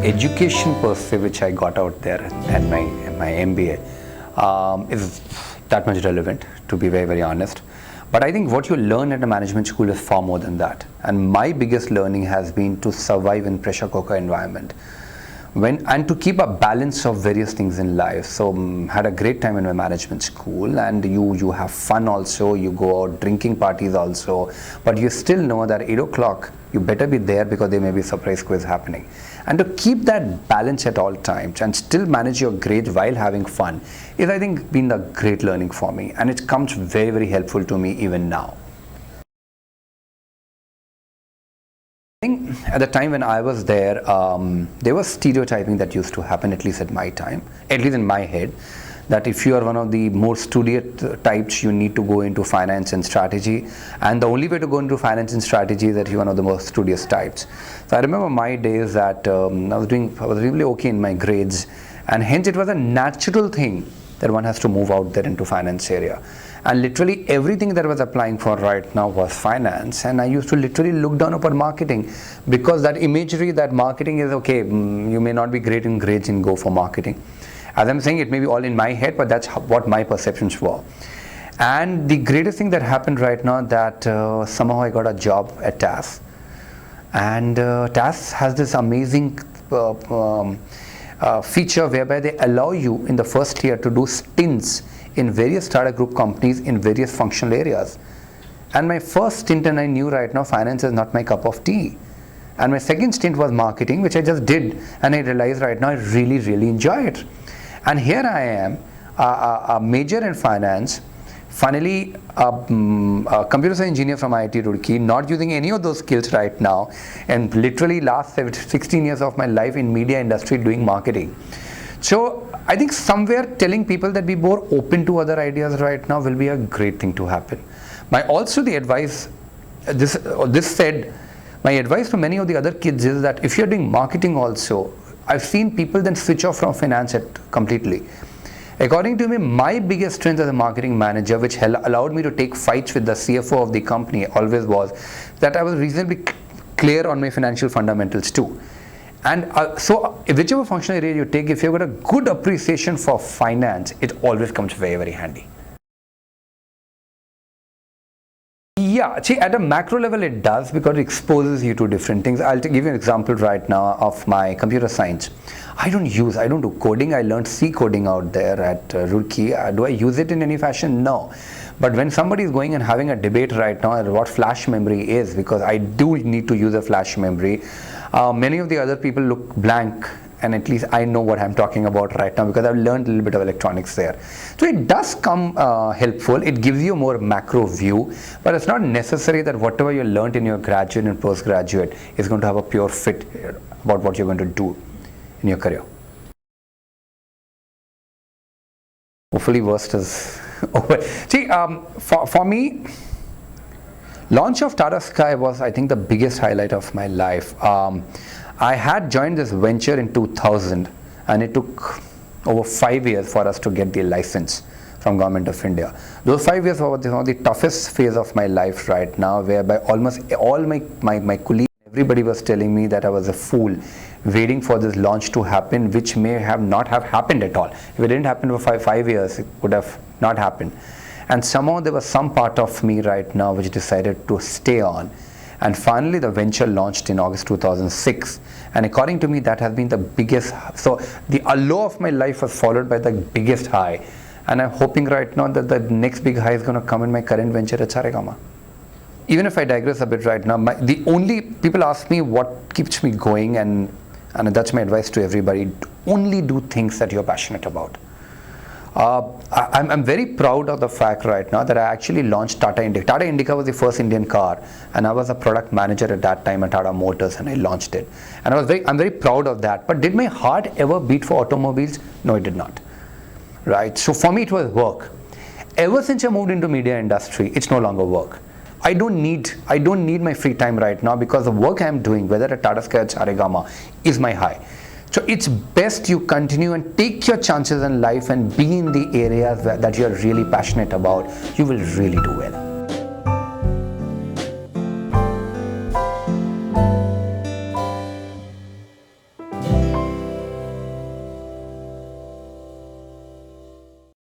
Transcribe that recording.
education per se which I got out there at my MBA is that much relevant, to be very, very honest. But I think what you learn at a management school is far more than that. And my biggest learning has been to survive in pressure cooker environment. And to keep a balance of various things in life. So had a great time in my management school, and you have fun also, you go out drinking parties also, but you still know that 8 o'clock you better be there because there may be a surprise quiz happening. And to keep that balance at all times and still manage your grades while having fun is, I think, been a great learning for me, and it comes very, very helpful to me even now. I think at the time when I was there, there was stereotyping that used to happen, at least at my time, at least in my head, that if you are one of the more studious types, you need to go into finance and strategy, and the only way to go into finance and strategy is that you're one of the most studious types. So I remember my days that I was really okay in my grades, and hence it was a natural thing that one has to move out there into finance area. And literally everything that I was applying for right now was finance, and I used to literally look down upon marketing because that imagery that marketing is okay, you may not be great in grades and go for marketing. As I'm saying, it may be all in my head, but that's what my perceptions were. And the greatest thing that happened right now that somehow I got a job at TAS, and TAS has this amazing feature whereby they allow you in the first year to do stints in various startup group companies in various functional areas. And my first stint, and I knew right now finance is not my cup of tea. And my second stint was marketing, which I just did, and I realized right now I really, really enjoy it. And here I am, a major in finance, finally a computer science engineer from IIT Roorkee, not using any of those skills right now, and literally last 16 years of my life in media industry doing marketing. So I think somewhere telling people that be more open to other ideas right now will be a great thing to happen. Also the advice, this said, my advice to many of the other kids is that if you're doing marketing also, I've seen people then switch off from finance completely. According to me, my biggest strength as a marketing manager, which allowed me to take fights with the CFO of the company, always was that I was reasonably clear on my financial fundamentals too. And so whichever functional area you take, if you've got a good appreciation for finance, it always comes very, very handy. Yeah, see, at a macro level it does, because it exposes you to different things. I'll give you an example right now of my computer science. I don't do coding. I learned C coding out there at Roorkee. Do I use it in any fashion? No. But when somebody is going and having a debate right now at what flash memory is, because I do need to use a flash memory, many of the other people look blank, and at least I know what I'm talking about right now because I've learned a little bit of electronics there. So it does come helpful. It gives you a more macro view, but it's not necessary that whatever you learned in your graduate and postgraduate is going to have a pure fit about what you're going to do in your career. Hopefully worst is over. See, for me, launch of Tata Sky was, I think, the biggest highlight of my life. I had joined this venture in 2000, and it took over 5 years for us to get the license from Government of India. Those 5 years were one of the toughest phase of my life right now, whereby almost all my colleagues, everybody was telling me that I was a fool waiting for this launch to happen, which may not have happened at all. If it didn't happen for 5 years, it would have not happened. And somehow there was some part of me right now which decided to stay on. And finally the venture launched in August 2006, and according to me that has been the biggest. So the low of my life was followed by the biggest high, and I'm hoping right now that the next big high is going to come in my current venture at Saregama. Even if I digress a bit right now, the only people ask me what keeps me going, and that's my advice to everybody: only do things that you're passionate about. I'm very proud of the fact right now that I actually launched Tata Indica. Tata Indica was the first Indian car, and I was a product manager at that time at Tata Motors, and I launched it. And I'm very proud of that. But did my heart ever beat for automobiles? No, it did not. Right? So for me, it was work. Ever since I moved into media industry, it's no longer work. I don't need my free time right now, because the work I'm doing, whether at Tata Sky or Saregama, is my high. So it's best you continue and take your chances in life and be in the areas that you're really passionate about. You will really do well.